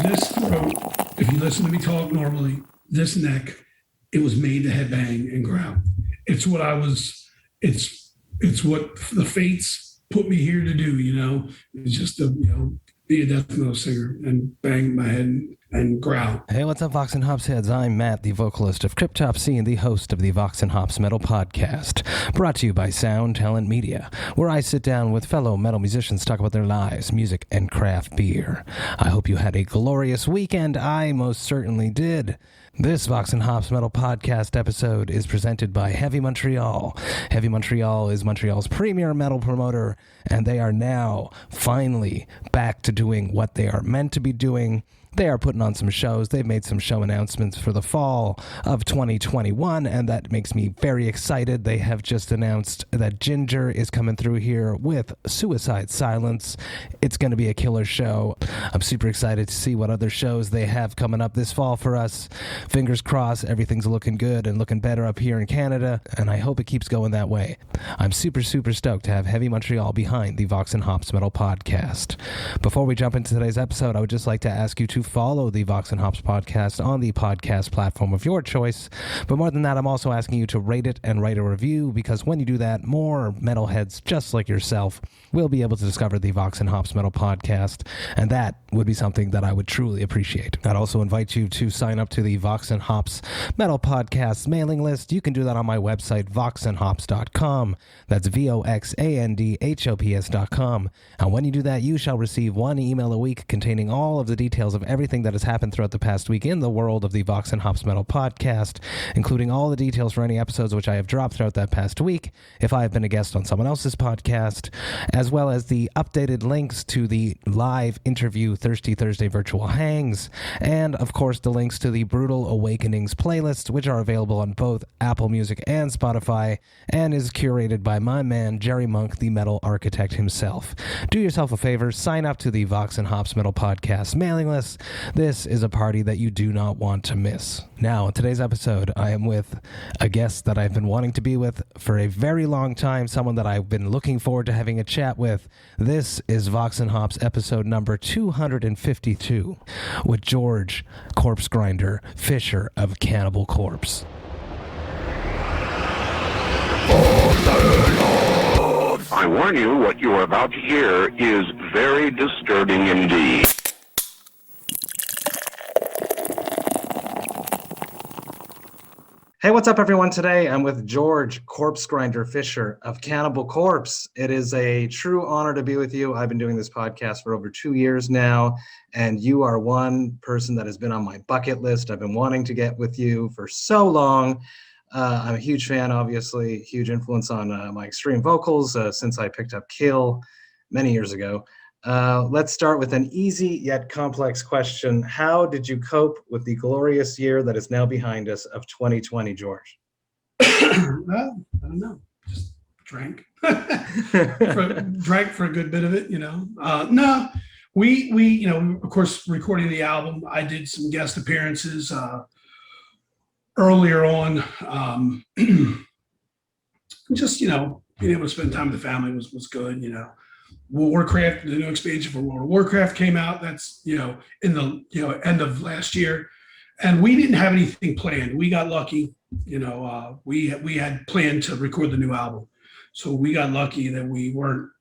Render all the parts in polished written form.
this throat, if you listen to me talk normally, this neck, it was made to headbang and growl. It's what I was, it's what the fates put me here to do, It's just to, be a death metal singer and bang my head and growl. Hey, what's up, Vox and Hops heads? I'm Matt, the vocalist of Cryptopsy and the host of the Vox and Hops Metal Podcast, brought to you by Sound Talent Media, where I sit down with fellow metal musicians to talk about their lives, music, and craft beer. I hope you had a glorious weekend. I most certainly did. This Vox and Hops Metal Podcast episode is presented by Heavy Montreal. Heavy Montreal is Montreal's premier metal promoter, and they are now finally back to doing what they are meant to be doing. They are putting on some shows. They've made some show announcements for the fall of 2021, and that makes me very excited. They have just announced that Ginger is coming through here with Suicide Silence. It's going to be a killer show. I'm super excited to see what other shows they have coming up this fall for us. Fingers crossed, everything's looking good and looking better up here in Canada, and I hope it keeps going that way. I'm super stoked to have Heavy Montreal behind the Vox and Hops Metal Podcast. Before we jump into today's episode, I would just like to ask you to follow the Vox and Hops podcast on the podcast platform of your choice. But more than that, I'm also asking you to rate it and write a review, because when you do that, more metalheads just like yourself will be able to discover the Vox and Hops Metal Podcast, and that would be something that I would truly appreciate. I'd also invite you to sign up to the Vox and Hops Metal Podcast mailing list. You can do that on my website, voxandhops.com. That's VOXANDHOPS.com. And when you do that, you shall receive one email a week containing all of the details of everything that has happened throughout the past week in the world of the Vox and Hops Metal Podcast, including all the details for any episodes which I have dropped throughout that past week, if I have been a guest on someone else's podcast, as well as the updated links to the live interview Thirsty Thursday virtual hangs, and of course the links to the Brutal Awakenings playlist, which are available on both Apple Music and Spotify, and is curated by my man Jerry Monk, the metal architect himself. Do yourself a favor, sign up to the Vox and Hops Metal Podcast mailing list. This is a party that you do not want to miss. Now, in today's episode, I am with a guest that I've been wanting to be with for a very long time, someone that I've been looking forward to having a chat with. This is Vox and Hops episode number 252 with George Corpsegrinder Fisher of Cannibal Corpse. I warn you, what you are about to hear is very disturbing indeed. Hey, what's up, everyone? Today, I'm with George Corpsegrinder Fisher of Cannibal Corpse. It is a true honor to be with you. I've been doing this podcast for over 2 years now, and you are one person that has been on my bucket list. I've been wanting to get with you for so long. I'm a huge fan, obviously, huge influence on my extreme vocals since I picked up Kill many years ago. Let's start with an easy yet complex question. How did you cope with the glorious year that is now behind us of 2020, George? Well, I don't know. Just drank. Drank for a good bit of it, No, we of course, recording the album, I did some guest appearances earlier on. Just, being able to spend time with the family was good, Warcraft, the new expansion for World of Warcraft came out. That's, in the, end of last year. And we didn't have anything planned. We got lucky, we had planned to record the new album. So we got lucky that we weren't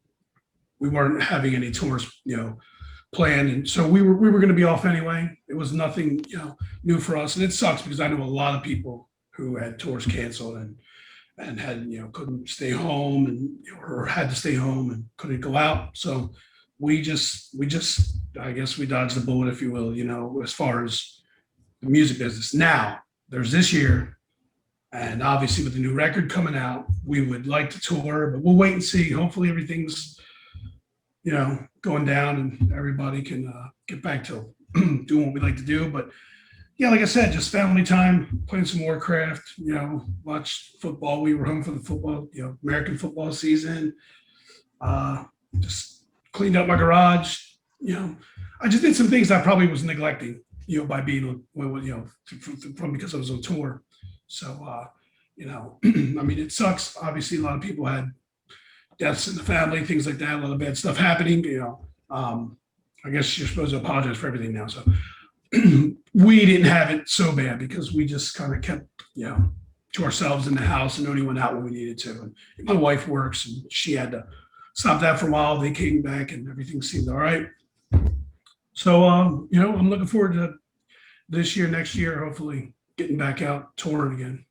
having any tours, planned. And so we were going to be off anyway. It was nothing, new for us. And it sucks because I know a lot of people who had tours canceled and had, couldn't stay home and, or had to stay home and couldn't go out. So we just, I guess we dodged the bullet, if you will, as far as the music business. Now there's this year, and obviously with the new record coming out, we would like to tour, but we'll wait and see. Hopefully everything's, going down and everybody can get back to doing what we like to do. But yeah, like I said, just family time, playing some Warcraft, watch football. We were home for the football, American football season. Just cleaned up my garage. I just did some things I probably was neglecting, by being, from because I was on tour. So, it sucks. Obviously, a lot of people had deaths in the family, things like that, a lot of bad stuff happening, I guess you're supposed to apologize for everything now. So we didn't have it so bad because we just kind of kept, to ourselves in the house and only went out when we needed to. And my wife works and she had to stop that for a while. They came back and everything seemed all right. So, I'm looking forward to this year, next year, hopefully getting back out touring again.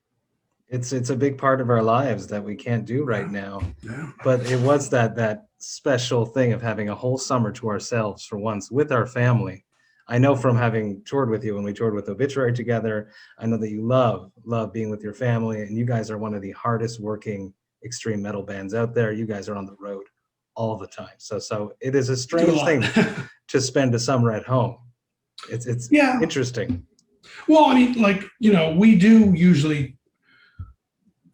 It's a big part of our lives that we can't do right now. Yeah. But it was that special thing of having a whole summer to ourselves for once with our family. I know from having toured with you when we toured with Obituary together, I know that you love being with your family, and you guys are one of the hardest working extreme metal bands out there. You guys are on the road all the time. So it is a strange thing to spend a summer at home. It's interesting. Well, I mean, we do usually,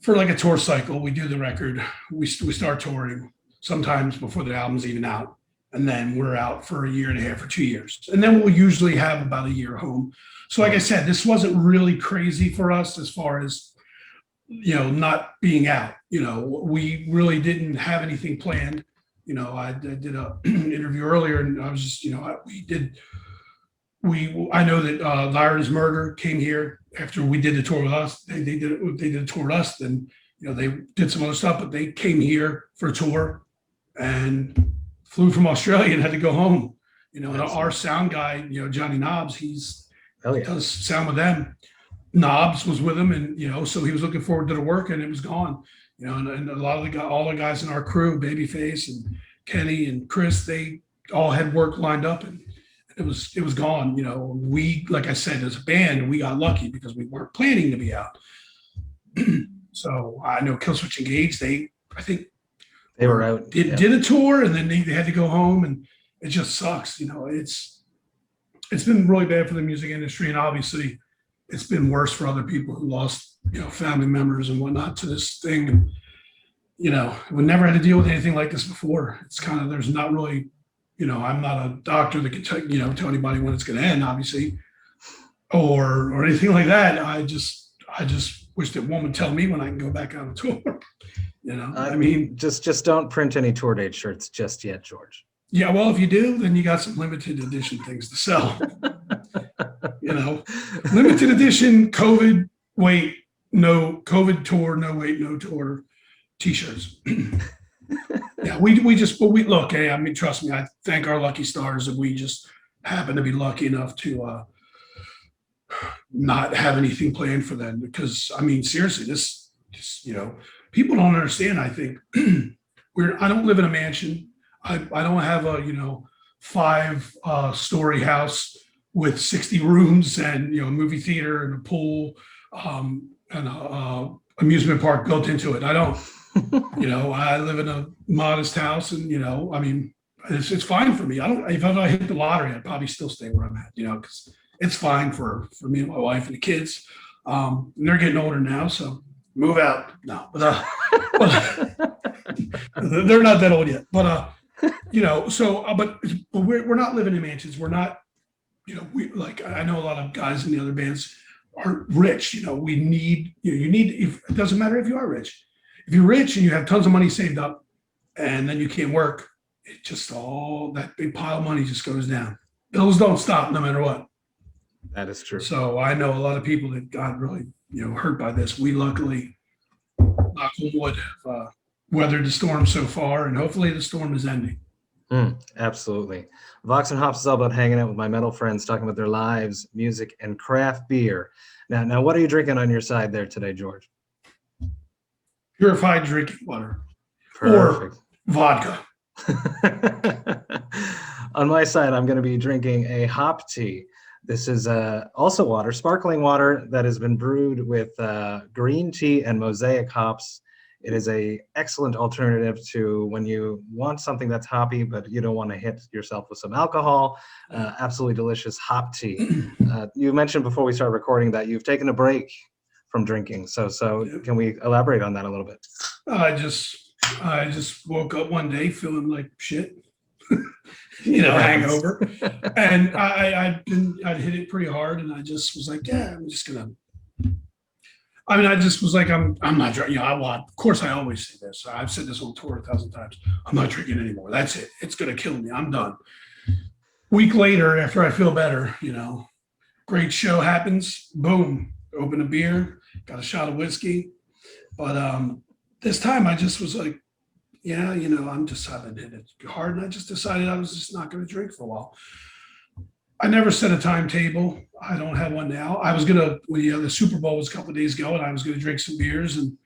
for like a tour cycle, we do the record, we start touring sometimes before the album's even out. And then we're out for a year and a half or 2 years. And then we'll usually have about a year home. So like I said, this wasn't really crazy for us as far as, not being out. We really didn't have anything planned. I did a interview earlier and I was just, I know that Lyra's Murder came here after we did the tour with us. They did a tour with us. Then, they did some other stuff, but they came here for a tour and flew from Australia and had to go home. And our sound guy, Johnny Knobs, does sound with them. Knobs was with him, and so he was looking forward to the work, and it was gone. And a lot of all the guys in our crew, Babyface and Kenny and Chris, they all had work lined up, and it was gone. We, like I said, as a band, we got lucky because we weren't planning to be out. So I know Killswitch Engage, I think they were out. Did a tour and then they had to go home, and it just sucks. It's been really bad for the music industry, and obviously it's been worse for other people who lost, family members and whatnot to this thing. And, we never had to deal with anything like this before. It's kind of, there's not really, I'm not a doctor that can tell anybody when it's going to end, obviously, or anything like that. I just wish that one would tell me when I can go back on a tour. I mean, just don't print any tour date shirts just yet, George. Yeah, well, if you do, then you got some limited edition things to sell. Limited edition COVID tour, no tour T-shirts. Yeah, we look. Hey, I mean, trust me, I thank our lucky stars that we just happen to be lucky enough to not have anything planned for them. Because I mean, seriously, this people don't understand. I think I don't live in a mansion. I don't have a 5-story house with 60 rooms and movie theater and a pool and a amusement park built into it. I don't. I live in a modest house, and I mean, it's fine for me. If I hit the lottery, I'd probably still stay where I'm at. Because it's fine for me and my wife and the kids. And they're getting older now, so move out. No, but they're not that old yet. But but we're not living in mansions. We're not, I know a lot of guys in the other bands aren't rich. We need, it doesn't matter if you are rich. If you're rich and you have tons of money saved up and then you can't work, it just all that big pile of money just goes down. Bills don't stop no matter what. That is true. So I know a lot of people that got really, hurt by this. We luckily, knock on wood, have weathered the storm so far, and hopefully the storm is ending. Absolutely. Vox&Hops is all about hanging out with my metal friends, talking about their lives, music, and craft beer. Now, what are you drinking on your side there today, George? Purified drinking water. Perfect. Or vodka. On my side, I'm going to be drinking a HopTea. This is also water, sparkling water that has been brewed with green tea and mosaic hops. It is an excellent alternative to when you want something that's hoppy, but you don't want to hit yourself with some alcohol. Absolutely delicious HopTea. You mentioned before we started recording that you've taken a break from drinking. So can we elaborate on that a little bit? I just woke up one day feeling like shit, hangover, and I'd hit it pretty hard, and I just was like, yeah, I'm just gonna. I mean, I just was like, I'm not drinking. Of course, I always say this. I've said this on tour 1,000 times. I'm not drinking anymore. That's it. It's gonna kill me. I'm done. week later, after I feel better, great show happens. Boom, open a beer, got a shot of whiskey. But this time I just was like, yeah, I'm just having hit it hard. And I just decided I was just not going to drink for a while. I never set a timetable. I don't have one now. I was going to, the Super Bowl was a couple of days ago, and I was going to drink some beers, and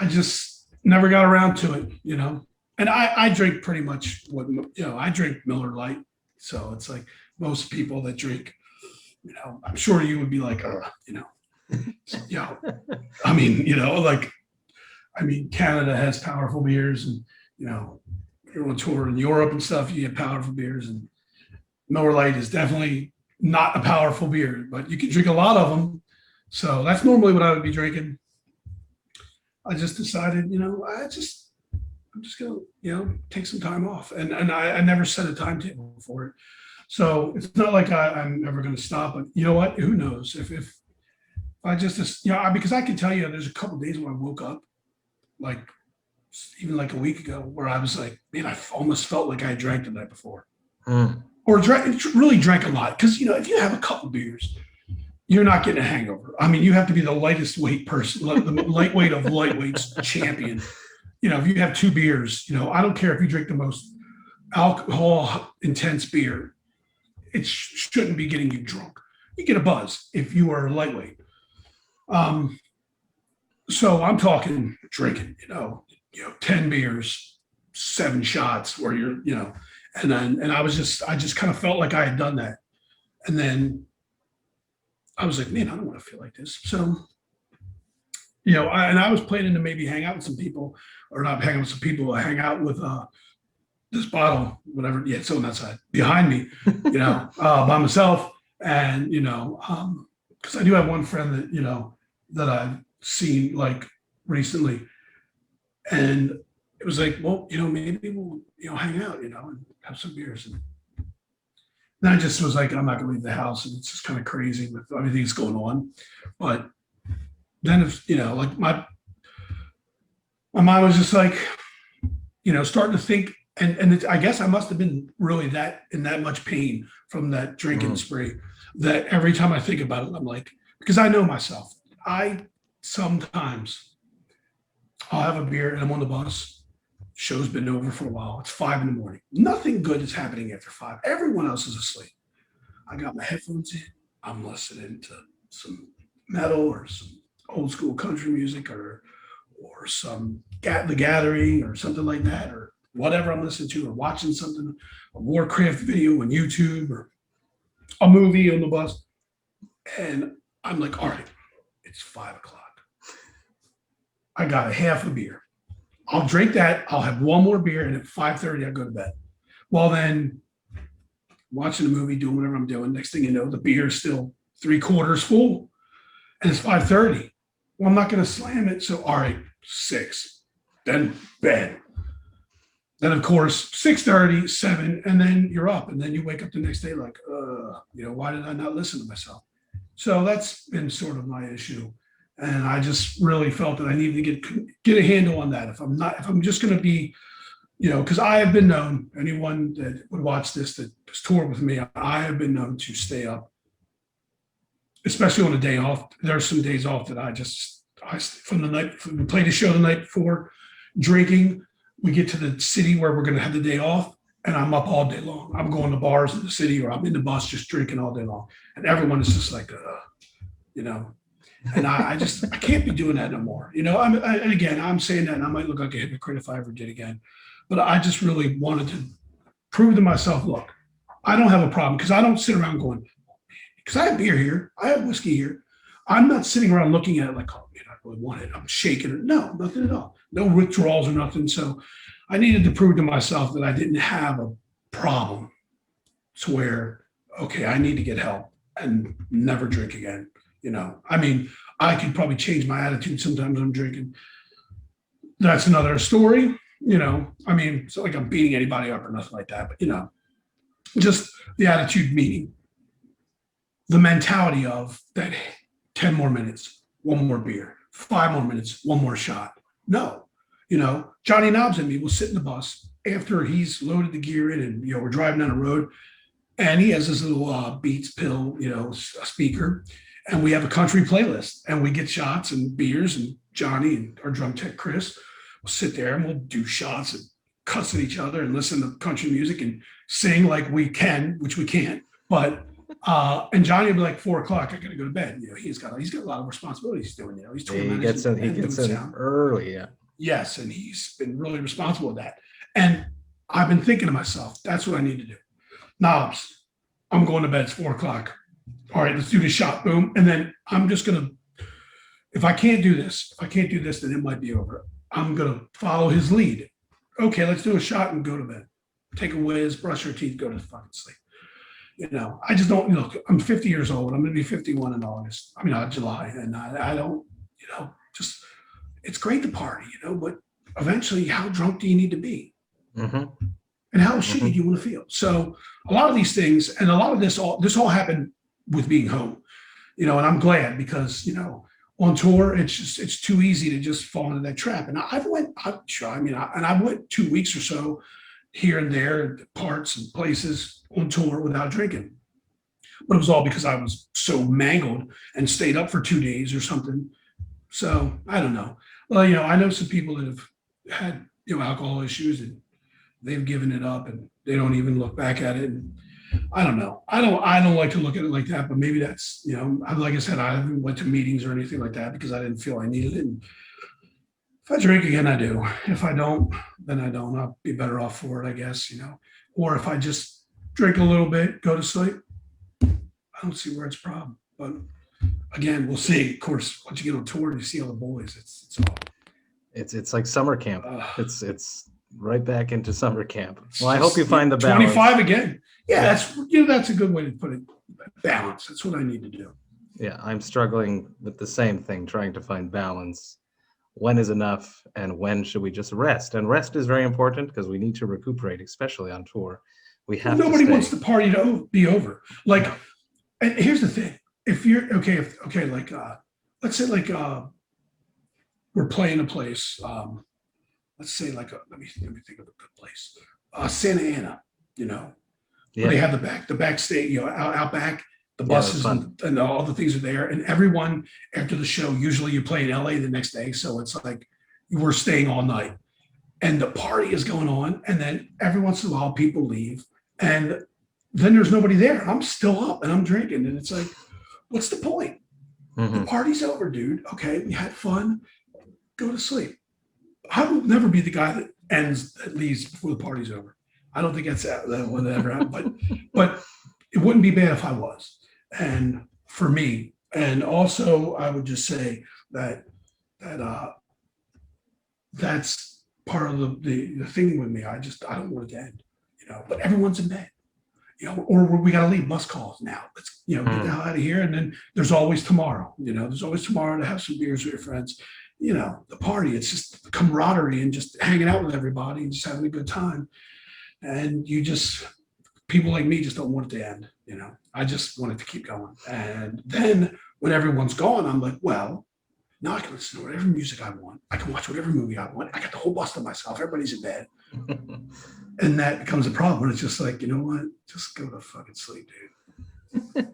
I just never got around to it, And I drink pretty much I drink Miller Lite. So it's like most people that drink, I'm sure you would be like, Canada has powerful beers, and, you're on tour in Europe and stuff, you get powerful beers, and Miller Lite is definitely not a powerful beer, but you can drink a lot of them. So that's normally what I would be drinking. I just decided, I'm just going to, take some time off. And I never set a timetable for it. So it's not like I'm never going to stop. But you know what? Who knows? If I just, because I can tell you there's a couple of days when I woke up, even like a week ago, where I was like, man, I almost felt like I drank the night before. Or really drank a lot. Because, if you have a couple beers, you're not getting a hangover. I mean, you have to be the lightest weight person, the lightweight of lightweights champion. If you have 2 beers, I don't care if you drink the most alcohol intense beer, it shouldn't be getting you drunk. You get a buzz if you are lightweight. So I'm talking drinking, 10 beers, 7 shots where you're, and I just kind of felt like I had done that. And then I was like, man, I don't want to feel like this. So, I was planning to maybe hang out with some people, or not hang out with some people, I hang out with this bottle, whatever. Yeah, it's on that side behind me, by myself. And, because I do have one friend that, that I've seen like recently. And it was like, well, maybe we'll, hang out, and have some beers. And then I just was like, I'm not gonna leave the house, and it's just kind of crazy with everything that's going on. But then if, like my mind was just like, starting to think, and I guess I must have been really in that much pain from that drinking spree, that every time I think about it, I'm like, because I know myself, sometimes I'll have a beer and I'm on the bus. Show's been over for a while. It's 5 a.m. Nothing good is happening after 5. Everyone else is asleep. I got my headphones in. I'm listening to some metal or some old school country music or some The Gathering or something like that, or whatever I'm listening to, or watching something, a Warcraft video on YouTube or a movie on the bus. And I'm like, all right, it's 5 o'clock. I got a half a beer. I'll drink that. I'll have one more beer, and at 5:30, I'll go to bed. Well, then watching the movie, doing whatever I'm doing. Next thing you know, the beer is still 3/4 full, and it's 5:30. Well, I'm not going to slam it. So, all right, 6, then bed. Then, of course, 6:30, 7, and then you're up. And then you wake up the next day like, why did I not listen to myself? So that's been sort of my issue. And I just really felt that I needed to get a handle on that. If I'm just going to be, because I have been known, anyone that would watch this that has toured with me, I have been known to stay up, especially on a day off. There's some days off that we played a show the night before, drinking. We get to the city where we're going to have the day off, and I'm up all day long. I'm going to bars in the city, or I'm in the bus just drinking all day long. And everyone is just like, and I can't be doing that no more. And again, I'm saying that, and I might look like a hypocrite if I ever did again, but I just really wanted to prove to myself, look, I don't have a problem, because I don't sit around going, because I have beer here, I have whiskey here. I'm not sitting around looking at it like, oh man, I really want it. I'm shaking it. No, nothing at all. No withdrawals or nothing. So I needed to prove to myself that I didn't have a problem to where, okay, I need to get help and never drink again. I could probably change my attitude sometimes when I'm drinking. That's another story. It's not like I'm beating anybody up or nothing like that, but just the attitude, meaning the mentality of that 10 more minutes, one more beer, 5 more minutes, one more shot. No, Johnny Knobs and me will sit in the bus after he's loaded the gear in, and we're driving down the road. and he has this little Beats pill, speaker, and we have a country playlist, and we get shots and beers, and Johnny and our drum tech Chris will sit there and we'll do shots and cuss at each other and listen to country music and sing like we can, which we can't. But and Johnny will be like 4:00, I gotta go to bed. He's got a lot of responsibilities he's doing. He's he gets in early, yeah. Yes, and he's been really responsible with that. And I've been thinking to myself, that's what I need to do. Knobs, I'm going to bed. It's 4:00. All right, let's do the shot. Boom. And then I'm just gonna, if I can't do this, then it might be over. I'm gonna follow his lead. Okay, let's do a shot and go to bed. Take a whiz, brush your teeth, go to fucking sleep. I just don't, I'm 50 years old. I'm going to be 51 in August. July. And I don't, just, it's great to party, but eventually how drunk do you need to be? Mm-hmm. And how shitty do you want to feel? So a lot of these things, and a lot of this all happened with being home, and I'm glad because, on tour, it's too easy to just fall into that trap. And I went 2 weeks or so here and there, parts and places on tour without drinking. But it was all because I was so mangled and stayed up for 2 days or something. So I don't know. Well, I know some people that have had, alcohol issues and they've given it up and they don't even look back at it. And I don't know. I don't like to look at it like that, but maybe that's, like I said, I haven't went to meetings or anything like that because I didn't feel I needed it. And if I drink again, I do. If I don't, then I don't. I'll be better off for it, I guess, or if I just drink a little bit, go to sleep, I don't see where it's a problem. But again, we'll see. Of course, once you get on tour and you see all the boys, it's like summer camp. It's right back into summer camp. Well, I hope you find the balance. 25 again. Yeah, that's a good way to put it. Balance. That's what I need to do. Yeah, I'm struggling with the same thing, trying to find balance. When is enough and when should we just rest? And rest is very important because we need to recuperate, especially on tour. Nobody wants the party to be over. And here's the thing. If you're let's say we're playing a place, let's say let me think of a good place. Santa Ana, where they have the backstage, out back, the buses and all the things are there. And everyone after the show, usually you play in LA the next day. So it's like we're staying all night and the party is going on. And then every once in a while people leave and then there's nobody there. I'm still up and I'm drinking. And it's like, what's the point? The party's over, dude. Okay, we had fun. Go to sleep. I will never be the guy that leaves before the party's over. I don't think that would ever happen, but it wouldn't be bad if I was. And for me, and also I would just say that that's part of the thing with me. I don't want it to end, but everyone's in bed, or we got to leave, bus calls now. Let's, get the hell out of here. And then there's always tomorrow, there's always tomorrow to have some beers with your friends, the party, it's just the camaraderie and just hanging out with everybody and just having a good time. And people like me just don't want it to end, I just want it to keep going. And then when everyone's gone, I'm like, well, now I can listen to whatever music I want. I can watch whatever movie I want. I got the whole bus to myself. Everybody's in bed. And that becomes a problem. It's just like, you know what? Just go to fucking sleep, dude.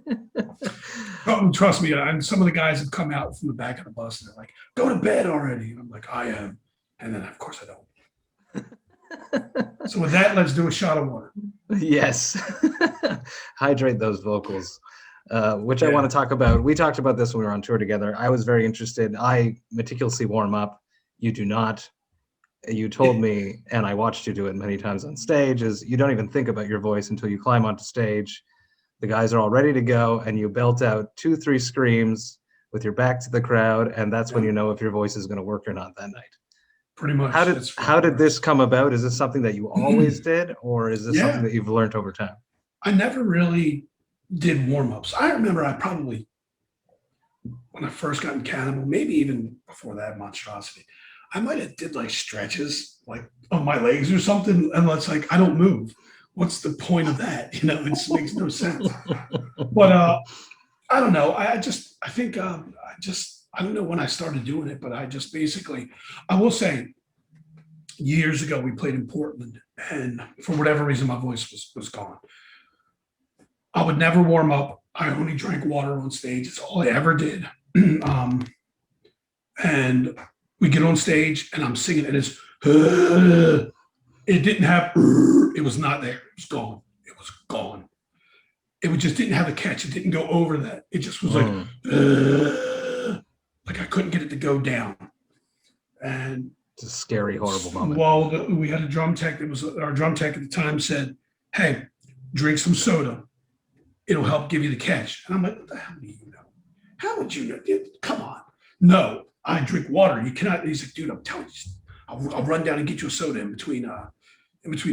Oh, trust me. And some of the guys have come out from the back of the bus and they're like, go to bed already. And I'm like, I am. And then, of course, I don't. So with that, let's do a shot of water. Yes. Hydrate those vocals, which I want to talk about. We talked about this when we were on tour together. I was very interested. I meticulously warm up. You do not. You told me, and I watched you do it many times on stage, is you don't even think about your voice until you climb onto stage. The guys are all ready to go, and you belt out 2-3 screams with your back to the crowd, and that's when you know if your voice is going to work or not that night. Pretty much. How did this come about? Is this something that you always did, or is this something that you've learned over time? I never really did warm-ups. I remember when I first got in Cannibal, maybe even before that monstrosity, I might have did like stretches like on my legs or something. And it's like, I don't move. What's the point of that? It makes no sense. But I don't know. I don't know when I started doing it, but I just basically, I will say years ago, we played in Portland and for whatever reason, my voice was gone. I would never warm up. I only drank water on stage. It's all I ever did. And we get on stage and I'm singing and it's, it didn't have, it was not there. It was gone. It was gone. It just didn't have a catch. It didn't go over that. It just was like I couldn't get it to go down. And it's a scary, horrible moment. Well, we had a drum tech that was our drum tech at the time said, hey, drink some soda. It'll help give you the catch. And I'm like, what the hell do you know? How would you know? Come on. No, I drink water. You cannot. He's like, dude, I'm telling you, I'll run down and get you a soda in between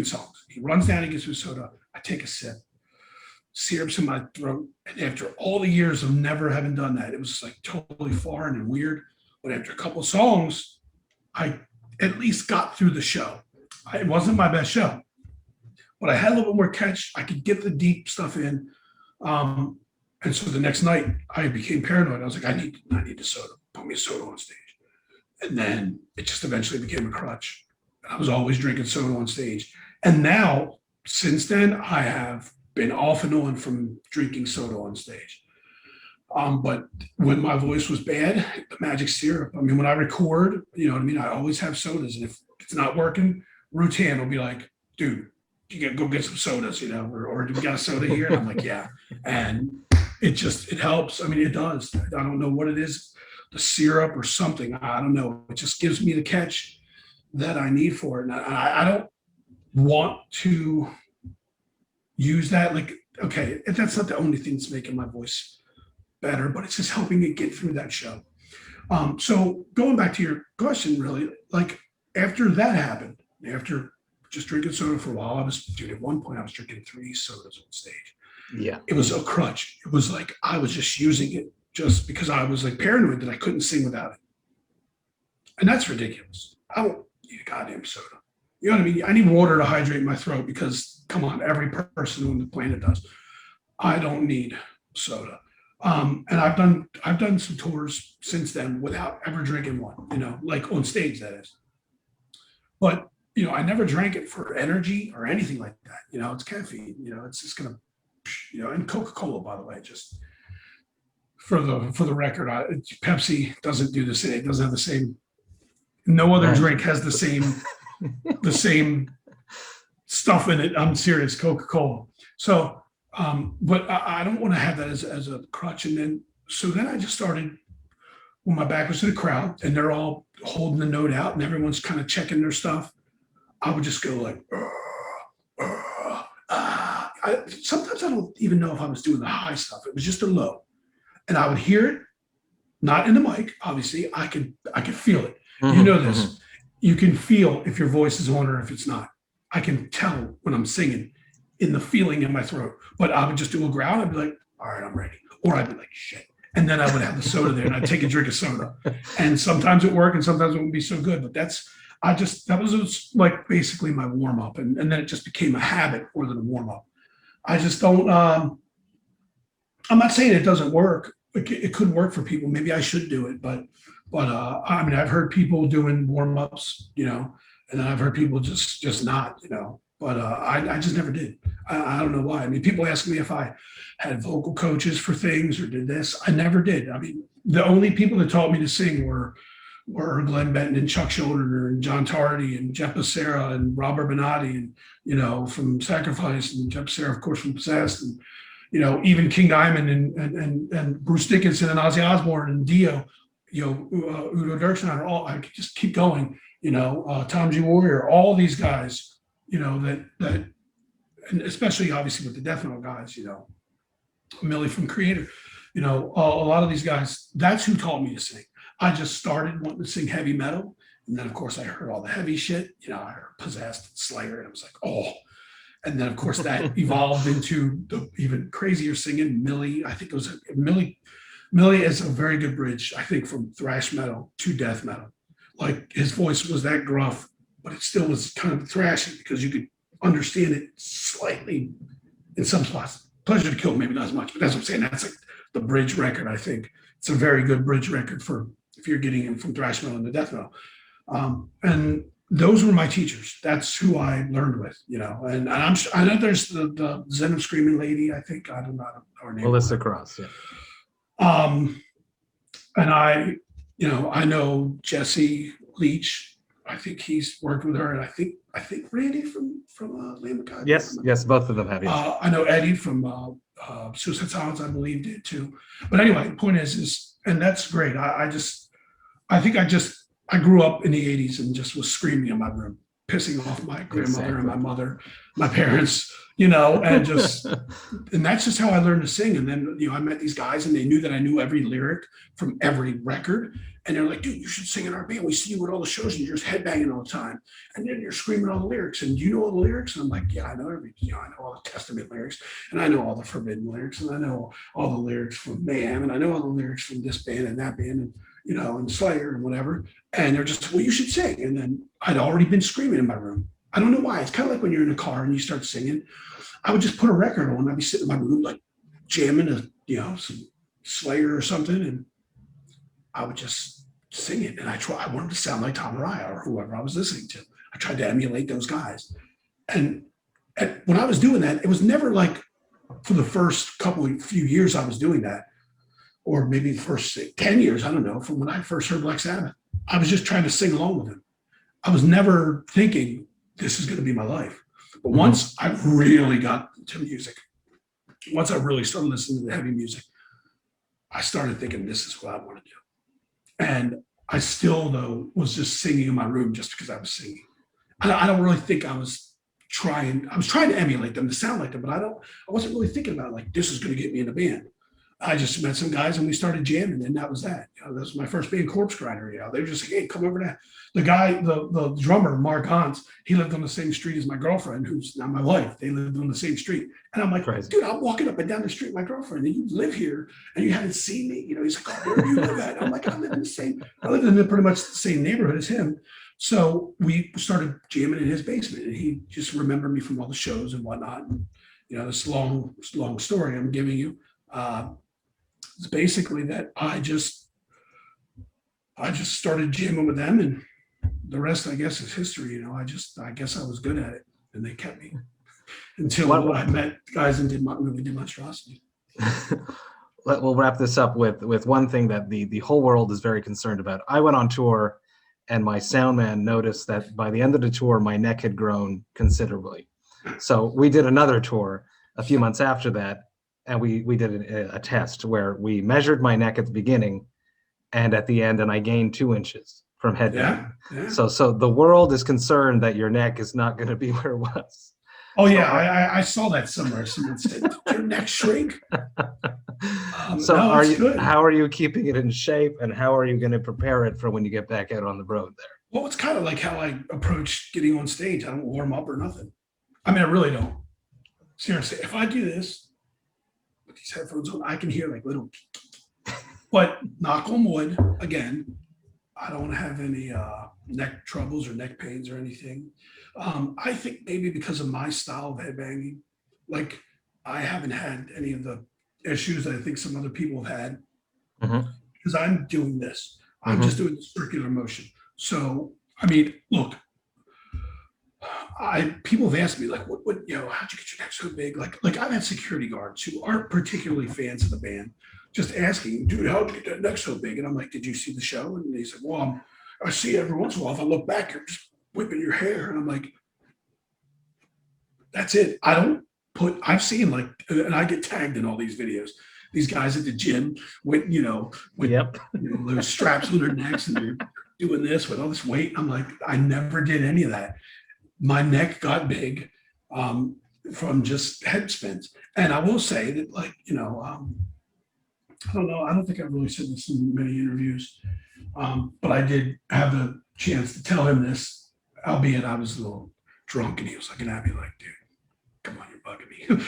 songs. He runs down and gets me a soda. I take a sip. Syrup's in my throat. And after all the years of never having done that, it was like totally foreign and weird. But after a couple of songs, I at least got through the show. It wasn't my best show, but I had a little bit more catch. I could get the deep stuff in. And so the next night I became paranoid. I was like, I need a soda. Put me a soda on stage. And then it just eventually became a crutch. I was always drinking soda on stage. And now, since then, I have been off and on from drinking soda on stage. But when my voice was bad, the magic syrup. I mean, when I record, you know what I mean? I always have sodas. And if it's not working, Rutan will be like, dude, you gotta go get some sodas, you know, or do we got a soda here? And I'm like, yeah. And it helps. I mean, it does. I don't know what it is, the syrup or something. I don't know. It just gives me the catch that I need for it. And I don't want to use that. Like, okay, if that's not the only thing that's making my voice better, but it's just helping it get through that show. So going back to your question, really, like after that happened, after just drinking soda for a while, at one point I was drinking 3 sodas on stage. Yeah. It was a crutch. It was like, I was just using it just because I was like paranoid that I couldn't sing without it. And that's ridiculous. I don't need a goddamn soda. You know what I mean? I need water to hydrate my throat because, come on, every person on the planet does. I don't need soda. And I've done some tours since then without ever drinking one, you know, like on stage, that is. But, you know, I never drank it for energy or anything like that. You know, it's caffeine, you know, it's just going to, you know, and Coca-Cola, by the way, just for the record, Pepsi doesn't do the same. It doesn't have the same. No other drink has the same stuff in it. I'm serious, Coca-Cola. So, but I don't want to have that as a crutch. And then I just started when my back was to the crowd and they're all holding the note out and everyone's kind of checking their stuff. I would just go like, sometimes I don't even know if I was doing the high stuff. It was just a low. And I would hear it, not in the mic, obviously. I could feel it. Mm-hmm, you know this. Mm-hmm. You can feel if your voice is on or if it's not. I can tell when I'm singing in the feeling in my throat. But I would just do a growl. I'd be like, all right, I'm ready. Or I'd be like, shit. And then I would have the soda there and I'd take a drink of soda. And sometimes it worked and sometimes it wouldn't be so good. But that was like basically my warm up. And then it just became a habit more than a warm up. I just don't, I'm not saying it doesn't work. It could work for people. Maybe I should do it. But I mean, I've heard people doing warm ups, you know, and then I've heard people just not, you know, but I just never did. I don't know why. I mean, people ask me if I had vocal coaches for things or did this. I never did. I mean, the only people that taught me to sing were Glenn Benton and Chuck Schuldiner and John Tardy and Jeff Becerra and Robert Benatti and, you know, from Sacrifice and Jeff Becerra, of course, from Possessed and, you know, even King Diamond and Bruce Dickinson and Ozzy Osbourne and Dio, you know, Udo Dirkschneider, I could just keep going, you know, Tom G. Warrior, all these guys, you know, that, and especially obviously with the death metal guys, you know, Millie from Creator, you know, a lot of these guys, that's who taught me to sing. I just started wanting to sing heavy metal. And then of course I heard all the heavy shit, you know, I heard Possessed, Slayer, and I was like, oh. And then of course that evolved into the even crazier singing. Millie, I think it was Millie is a very good bridge, I think, from thrash metal to death metal. Like his voice was that gruff, but it still was kind of thrashy because you could understand it slightly in some spots. Pleasure to Kill, maybe not as much, but that's what I'm saying. That's like the bridge record, I think. It's a very good bridge record for if you're getting in from thrash metal into death metal. And those were my teachers. That's who I learned with, and I know there's the Zen of Screaming Lady. I think, I don't know her name. Melissa Cross, yeah. And I know Jesse Leach. I think he's worked with her, and I think Randy from Lamb of God. Yes, both of them have. Yes. I know Eddie from Suicide Silence, I believe, did too. But anyway, the point is, and that's great. I grew up in the '80s and just was screaming in my room, pissing off my grandmother and my mother, my parents, and just, and that's just how I learned to sing. And then, I met these guys and they knew that I knew every lyric from every record. And they're like, dude, you should sing in our band. We see you at all the shows and you're just headbanging all the time. And then you're screaming all the lyrics. And do you know all the lyrics? And I'm like, yeah, I know everything. I know all the Testament lyrics, and I know all the Forbidden lyrics, and I know all the lyrics from Mayhem, and I know all the lyrics from this band and that band, and and Slayer and whatever. And they're just, well, you should sing. And then I'd already been screaming in my room. I don't know why. It's kind of like when you're in a car and you start singing. I would just put a record on. I'd be sitting in my room, like jamming some Slayer or something. And I would just sing it. And I wanted to sound like Tom Araya or whoever I was listening to. I tried to emulate those guys. And when I was doing that, it was never like for the first few years I was doing that, or maybe the first 10 years, I don't know, from when I first heard Black Sabbath. I was just trying to sing along with him. I was never thinking this is going to be my life. But once I really got into music, once I really started listening to heavy music, I started thinking this is what I want to do. And I still, though, was just singing in my room just because I was singing. I don't really think I was trying to emulate them, to sound like them, but I wasn't really thinking about like, this is going to get me in a band. I just met some guys and we started jamming, and that was that. That was my first band, Corpsegrinder. They were just like, hey, come over to the guy, the drummer, Mark Hans. He lived on the same street as my girlfriend, who's now my wife. They lived on the same street. And I'm like, Crazy. Dude, I'm walking up and down the street with my girlfriend, and you live here and you haven't seen me. He's like, oh, where do you live at? I'm like, I live in pretty much the same neighborhood as him. So we started jamming in his basement, and he just remembered me from all the shows and whatnot. And, this long story I'm giving you. It's basically that I just started jamming with them, and the rest, I guess, is history. I guess I was good at it, and they kept me until I met guys and really did monstrosity. We'll wrap this up with one thing that the whole world is very concerned about. I went on tour, and my sound man noticed that by the end of the tour, my neck had grown considerably. So we did another tour a few months after that. And we did a test where we measured my neck at the beginning and at the end, and I gained 2 inches from head down. Yeah. So the world is concerned that your neck is not going to be where it was. Oh yeah, I saw that somewhere. Someone said, "Did your neck shrink?" How are you keeping it in shape, and how are you going to prepare it for when you get back out on the road there? Well, it's kind of like how I approach getting on stage. I don't warm up or nothing. I mean, I really don't. Seriously, if I do this, these headphones on, I can hear like little, but knock on wood, again, I don't have any neck troubles or neck pains or anything. I think maybe because of my style of headbanging, like I haven't had any of the issues that I think some other people have had, because I'm doing this. I'm just doing the circular motion. So, I mean, look, people have asked me like, how'd you get your neck so big? Like I've had security guards who aren't particularly fans of the band just asking, dude, how'd you get that neck so big? And I'm like, did you see the show? And they said, well, I see every once in a while, if I look back, you're just whipping your hair. And I'm like, that's it. I've seen like, and I get tagged in all these videos, these guys at the gym with those straps on their necks, and they're doing this with all this weight. I'm like, I never did any of that. My neck got big from just head spins. And I will say that, like, I don't know, I don't think I've really said this in many interviews, but I did have the chance to tell him this, albeit I was a little drunk, and he was looking at me like, dude, come on, you're bugging me.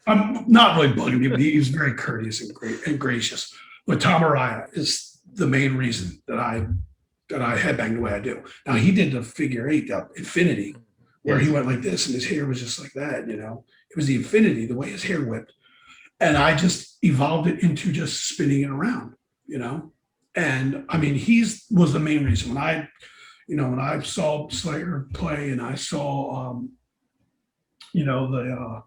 I'm not really bugging me, but he was very courteous and gracious. But Tom Araya is the main reason that I headbang the way I do. Now, he did the figure 8, the infinity, where he went like this and his hair was just like that, It was the infinity, the way his hair whipped. And I just evolved it into just spinning it around, And I mean, he was the main reason. When I, when I saw Slayer play and I saw, the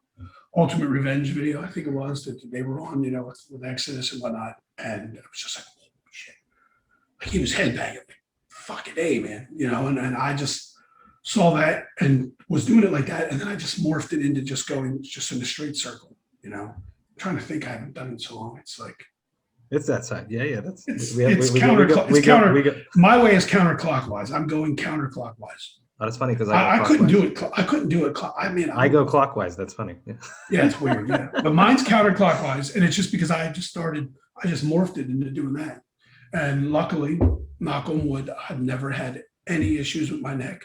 Ultimate Revenge video, I think it was, that they were on, with Exodus and whatnot. And it was just like, holy shit. Like he was headbanging, like, fucking A, man, and I just saw that and was doing it like that. And then I just morphed it into just going just in a straight circle, I'm trying to think, I haven't done it so long. It's like, it's that side. Yeah. That's my way is counterclockwise. I'm going counterclockwise. Oh, that's funny because I couldn't do it. I couldn't do it. I go clockwise. That's funny. Yeah, it's weird. Yeah, but mine's counterclockwise, and it's just because I just morphed it into doing that. And luckily, knock on wood, I've never had any issues with my neck.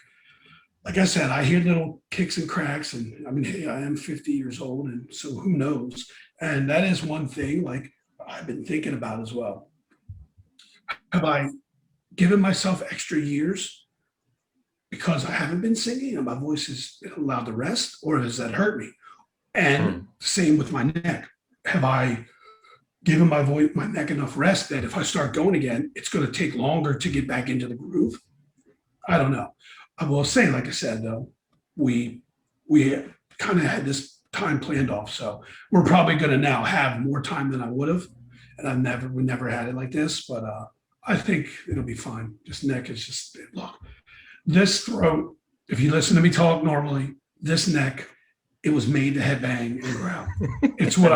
Like I said, I hear little kicks and cracks, and I mean, hey, I am 50 years old, and so who knows? And that is one thing, like I've been thinking about as well. Have I given myself extra years because I haven't been singing and my voice is allowed to rest, or has that hurt me? And same with my neck. Have I given my neck enough rest that if I start going again, it's going to take longer to get back into the groove? I don't know. I will say, like I said, though, we kind of had this time planned off. So we're probably going to now have more time than I would have. And we never had it like this, but I think it'll be fine. This neck is just, look, this throat, if you listen to me talk normally, this neck, it was made to headbang and growl. It's what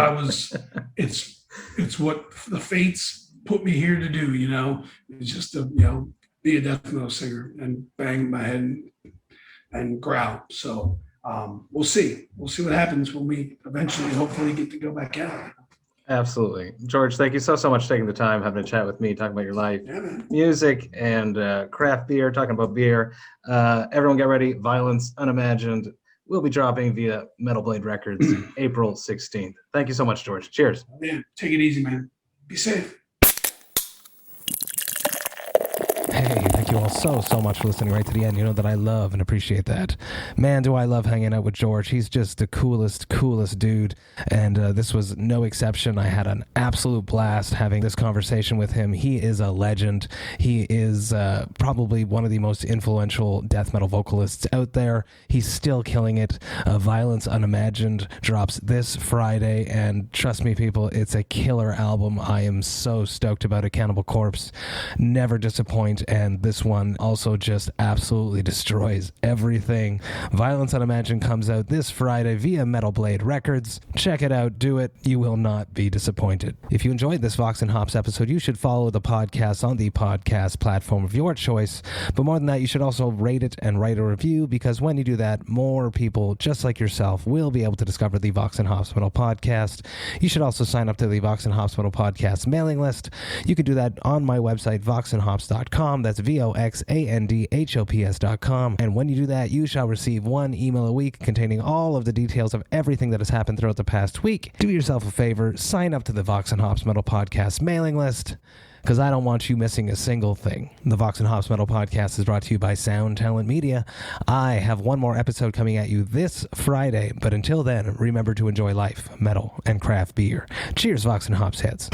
it's what the fates put me here to do, It's just to, be a death metal singer and bang my head and growl. So we'll see. We'll see what happens when we eventually, hopefully, get to go back out. Absolutely. George, thank you so much for taking the time, having a chat with me, talking about your life, music, and craft beer, talking about beer. Everyone get ready. Violence Unimagined will be dropping via Metal Blade Records April 16th. Thank you so much, George. Cheers. Man, take it easy, man. Be safe. Hey, thank you all so much for listening right to the end. You know that I love and appreciate that. Man, do I love hanging out with George. He's just the coolest dude. And this was no exception. I had an absolute blast having this conversation with him. He is a legend. He is probably one of the most influential death metal vocalists out there. He's still killing it. Violence Unimagined drops this Friday. And trust me, people, it's a killer album. I am so stoked about it. Cannibal Corpse never disappoint. And this one also just absolutely destroys everything. Violence Unimagined comes out this Friday via Metal Blade Records. Check it out. Do it. You will not be disappointed. If you enjoyed this Vox&Hops episode, you should follow the podcast on the podcast platform of your choice. But more than that, you should also rate it and write a review, because when you do that, more people just like yourself will be able to discover the Vox&Hops Metal Podcast. You should also sign up to the Vox&Hops Metal Podcast mailing list. You can do that on my website, voxandhops.com. That's VOXANDHOPS.com. And when you do that, you shall receive one email a week containing all of the details of everything that has happened throughout the past week. Do yourself a favor, sign up to the Vox&Hops Metal Podcast mailing list, because I don't want you missing a single thing. The Vox&Hops Metal Podcast is brought to you by Sound Talent Media. I have one more episode coming at you this Friday, but until then, remember to enjoy life, metal, and craft beer. Cheers, Vox&Hops heads.